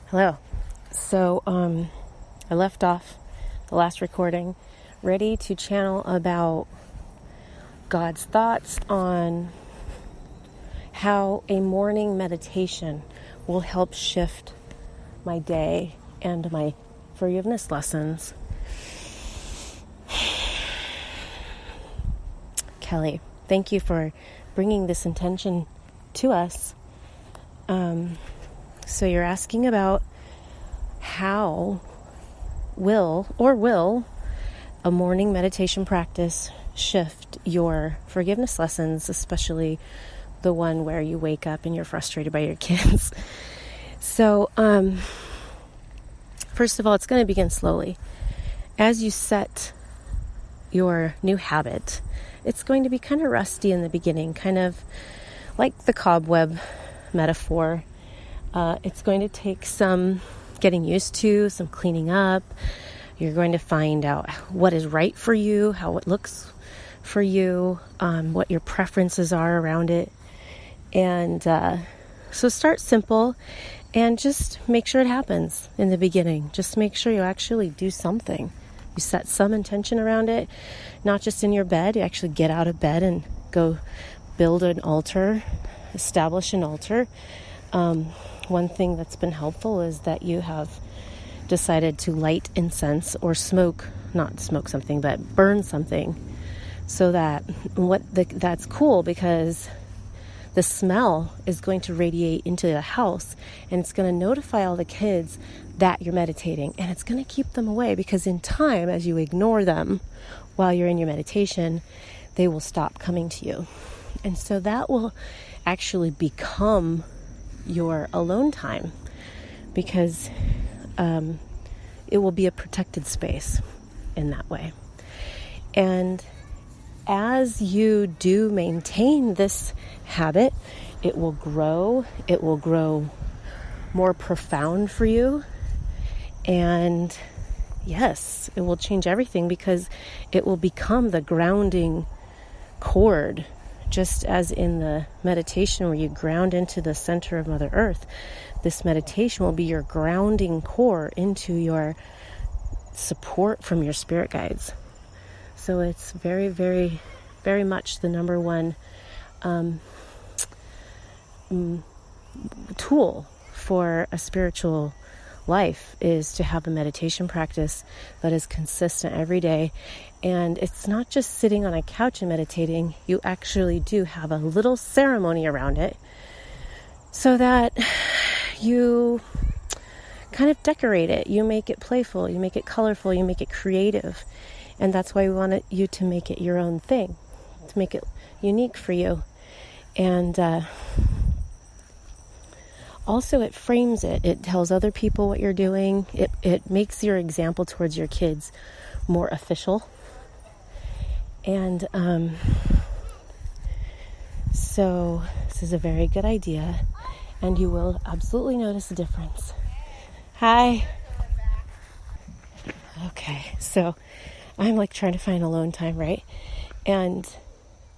Hello. So, I left off the last recording ready to channel about God's thoughts on how a morning meditation will help shift my day and my forgiveness lessons. Kelly, thank you for bringing this intention to us. So you're asking about how will a morning meditation practice shift your forgiveness lessons, especially the one where you wake up and you're frustrated by your kids. So, first of all, it's going to begin slowly. As you set your new habit, it's going to be kind of rusty in the beginning, kind of like the cobweb metaphor. It's going to take some getting used to, some cleaning up. You're going to find out what is right for you, how it looks for you, what your preferences are around it. And so start simple and just make sure it happens in the beginning. Just make sure you actually do something. You set some intention around it, not just in your bed. You actually get out of bed and go build an altar, establish an altar. One thing that's been helpful is that you have decided to light incense or burn something, so that that's cool, because the smell is going to radiate into the house and it's going to notify all the kids that you're meditating, and it's going to keep them away, because in time, as you ignore them while you're in your meditation, they will stop coming to you. And so that will actually become your alone time, because it will be a protected space in that way. And as you do maintain this habit, it will grow more profound for you. And yes, it will change everything, because it will become the grounding cord. Just as in the meditation where you ground into the center of Mother Earth, this meditation will be your grounding core into your support from your spirit guides. So it's very, very, very much the number one tool for a spiritual life, is to have a meditation practice that is consistent every day. And it's not just sitting on a couch and meditating. You actually do have a little ceremony around it, so that you kind of decorate it. You make it playful, you make it colorful, you make it creative. And that's why we want you to make it your own thing, to make it unique for you. And also, it frames it. It tells other people what you're doing. It makes your example towards your kids more official. And so this is a very good idea, and you will absolutely notice a difference. Hi. Okay, so I'm like trying to find alone time, right? And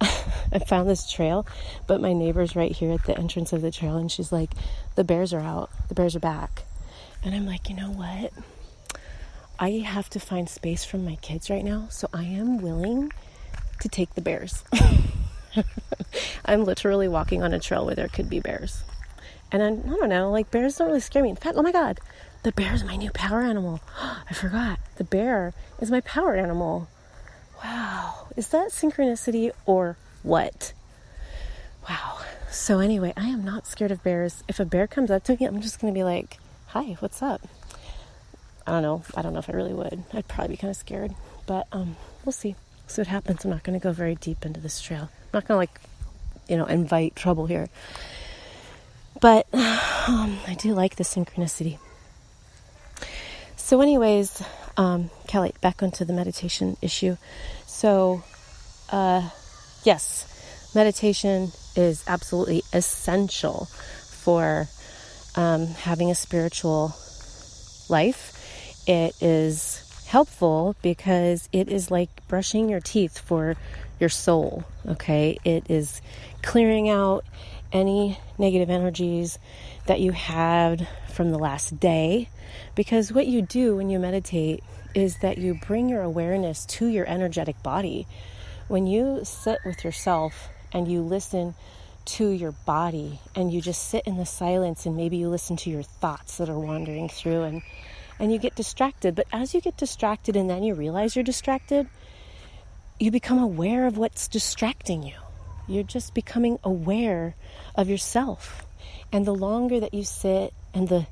I found this trail, but my neighbor's right here at the entrance of the trail, and she's like, the bears are out, the bears are back. And I'm like, you know what? I have to find space from my kids right now, so I am willing to take the bears. I'm literally walking on a trail where there could be bears. And I don't know, like, bears don't really scare me. In fact, oh my God, the bear is my new power animal. I forgot. The bear is my power animal. Wow. Is that synchronicity or what? Wow. So anyway, I am not scared of bears. If a bear comes up to me, I'm just going to be like, hi, what's up? I don't know if I really would. I'd probably be kind of scared, but we'll see. See what happens. I'm not going to go very deep into this trail. I'm not going to invite trouble here. But I do like the synchronicity. So anyways, Kelly, back onto the meditation issue. So, yes, meditation is absolutely essential for having a spiritual life. It is helpful because it is like brushing your teeth for your soul, okay? It is clearing out any negative energies that you had from the last day. Because what you do when you meditate is that you bring your awareness to your energetic body. When you sit with yourself and you listen to your body and you just sit in the silence, and maybe you listen to your thoughts that are wandering through, and you get distracted. But as you get distracted and then you realize you're distracted, you become aware of what's distracting you. You're just becoming aware of yourself. And the longer that you sit, and the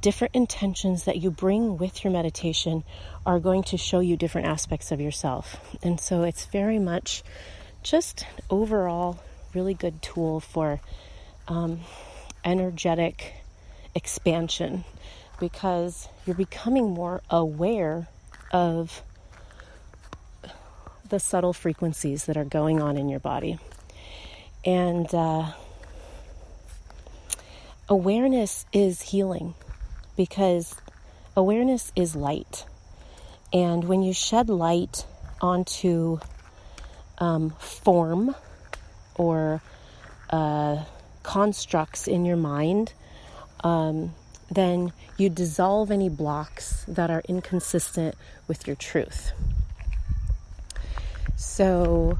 different intentions that you bring with your meditation are going to show you different aspects of yourself. And so it's very much just an overall really good tool for energetic expansion, because you're becoming more aware of the subtle frequencies that are going on in your body. And awareness is healing, because awareness is light. And when you shed light onto form or constructs in your mind, then you dissolve any blocks that are inconsistent with your truth. So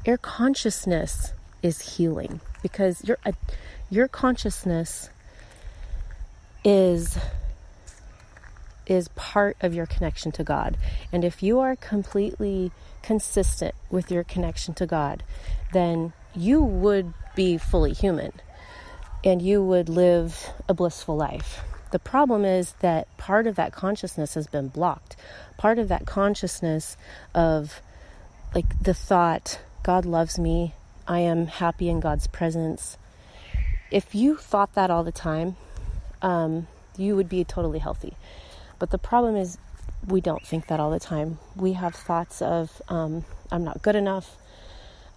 your consciousness is healing, because your consciousness is part of your connection to God. And if you are completely consistent with your connection to God, then you would be fully human and you would live a blissful life. The problem is that part of that consciousness has been blocked. Part of that consciousness of like the thought, God loves me, I am happy in God's presence. If you thought that all the time, you would be totally healthy. But the problem is we don't think that all the time. We have thoughts of, I'm not good enough.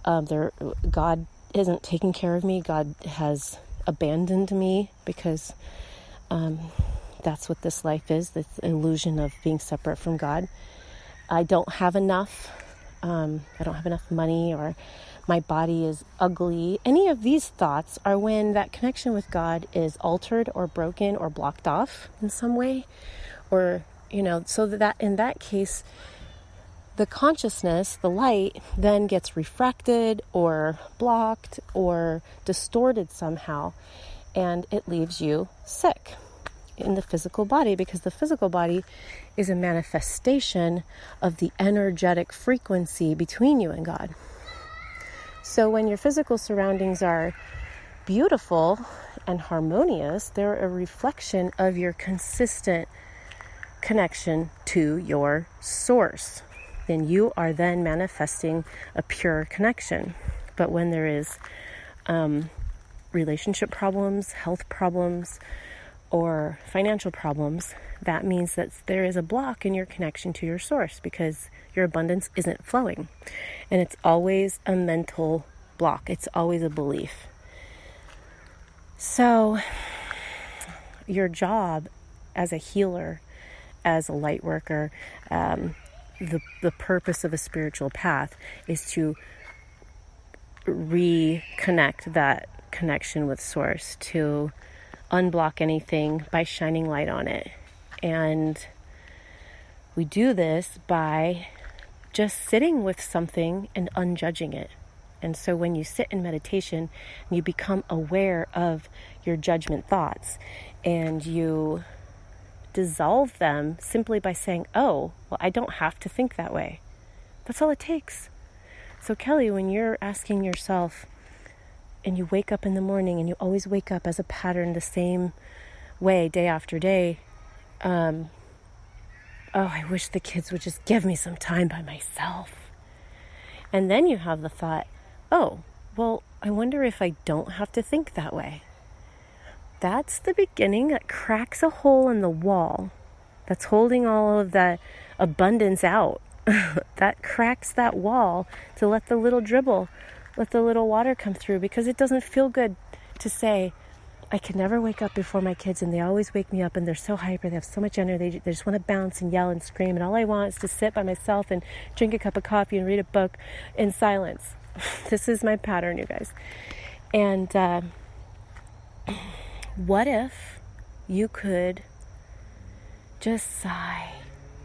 God isn't taking care of me. God has abandoned me, because that's what this life is, this illusion of being separate from God. I don't have enough. I don't have enough money, or my body is ugly. Any of these thoughts are when that connection with God is altered or broken or blocked off in some way. Or, so that in that case, the consciousness, the light, then gets refracted or blocked or distorted somehow, and it leaves you sick in the physical body, because the physical body is a manifestation of the energetic frequency between you and God. So when your physical surroundings are beautiful and harmonious, they're a reflection of your consistent connection to your source. Then you are then manifesting a pure connection. But when there is relationship problems, health problems, or financial problems, that means that there is a block in your connection to your source, because your abundance isn't flowing. And it's always a mental block. It's always a belief. So your job as a healer, as a light worker, the purpose of a spiritual path is to reconnect that connection with source, to unblock anything by shining light on it. And we do this by just sitting with something and unjudging it. And so when you sit in meditation, you become aware of your judgment thoughts, and you dissolve them simply by saying, oh, well, I don't have to think that way. That's all it takes. So Kelly, when you're asking yourself, and you wake up in the morning, and you always wake up as a pattern the same way day after day, oh, I wish the kids would just give me some time by myself. And then you have the thought, oh, well, I wonder if I don't have to think that way. That's the beginning that cracks a hole in the wall that's holding all of that abundance out. That cracks that wall to let the little dribble, let the little water come through, because it doesn't feel good to say, I can never wake up before my kids, and they always wake me up, and they're so hyper, they have so much energy, they just want to bounce and yell and scream, and all I want is to sit by myself and drink a cup of coffee and read a book in silence. This is my pattern, you guys. And what if you could just sigh,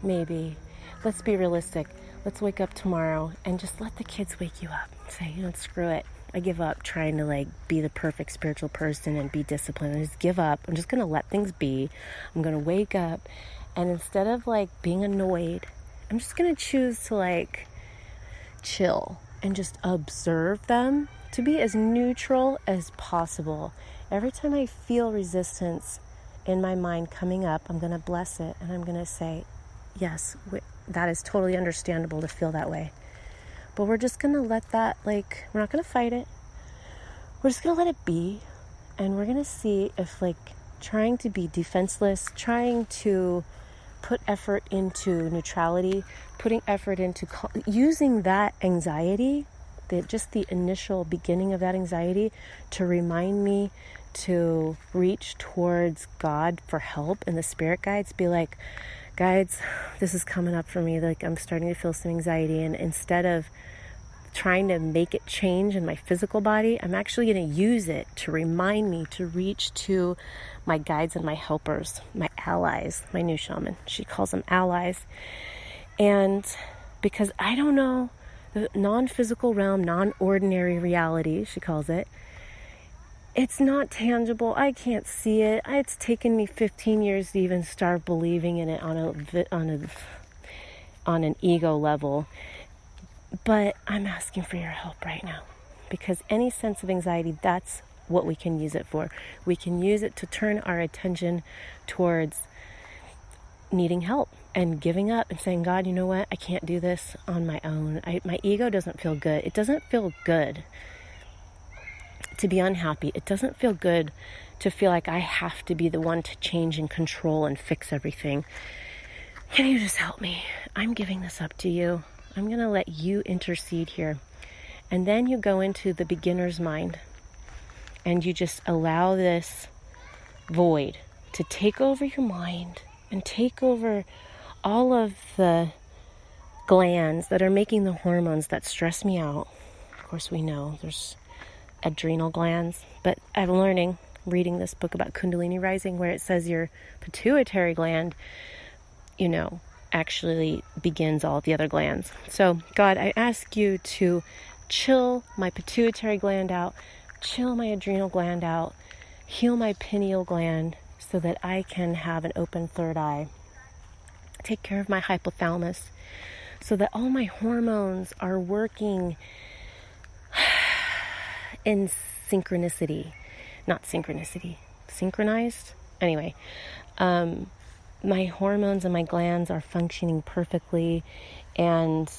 maybe. Let's be realistic. Let's wake up tomorrow and just let the kids wake you up. Say, screw it. I give up trying to be the perfect spiritual person and be disciplined. I just give up. I'm just going to let things be. I'm going to wake up, and instead of being annoyed, I'm just going to choose to chill and just observe them, to be as neutral as possible. Every time I feel resistance in my mind coming up, I'm going to bless it, and I'm going to say, yes, that is totally understandable to feel that way. But we're just going to let that, we're not going to fight it. We're just going to let it be, and we're going to see if, trying to be defenseless, trying to put effort into neutrality, putting effort into using that anxiety, just the initial beginning of that anxiety, to remind me to reach towards God for help and the spirit guides. Be like, guides, this is coming up for me. I'm starting to feel some anxiety, and instead of trying to make it change in my physical body, I'm actually going to use it to remind me to reach to my guides and my helpers, my allies. My new shaman, she calls them allies. And because I don't know, the non-physical realm, non-ordinary reality, she calls it, it's not tangible. I can't see it. It's taken me 15 years to even start believing in it on an ego level. But I'm asking for your help right now, because any sense of anxiety, that's what we can use it for. We can use it to turn our attention towards needing help and giving up and saying, God, you know what? I can't do this on my own. My ego doesn't feel good. It doesn't feel good to be unhappy. It doesn't feel good to feel like I have to be the one to change and control and fix everything. Can you just help me? I'm giving this up to you. I'm going to let you intercede here. And then you go into the beginner's mind, and you just allow this void to take over your mind and take over all of the glands that are making the hormones that stress me out. Of course, we know there's adrenal glands, but I'm learning, reading this book about Kundalini rising, where it says your pituitary gland, actually begins all the other glands. So God, I ask you to chill my pituitary gland out, chill my adrenal gland out, heal my pineal gland so that I can have an open third eye. Take care of my hypothalamus so that all my hormones are working in synchronicity. Not synchronicity. Synchronized? Anyway, my hormones and my glands are functioning perfectly, and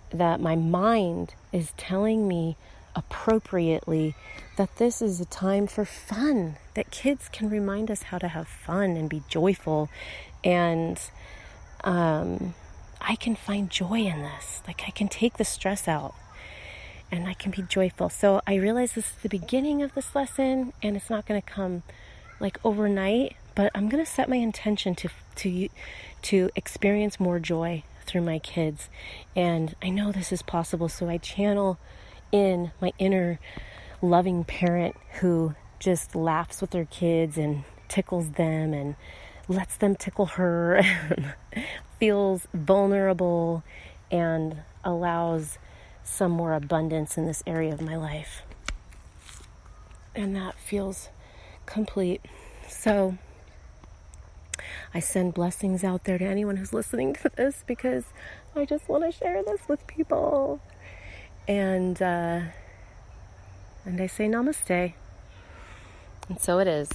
that my mind is telling me appropriately that this is a time for fun, that kids can remind us how to have fun and be joyful, and I can find joy in this. I can take the stress out and I can be joyful. So I realize this is the beginning of this lesson, and it's not going to come overnight, but I'm going to set my intention to experience more joy through my kids. And I know this is possible, so I channel in my inner loving parent who just laughs with their kids and tickles them and lets them tickle her and feels vulnerable and allows some more abundance in this area of my life. And that feels complete. So I send blessings out there to anyone who's listening to this, because I just want to share this with people. And I say namaste. And so it is.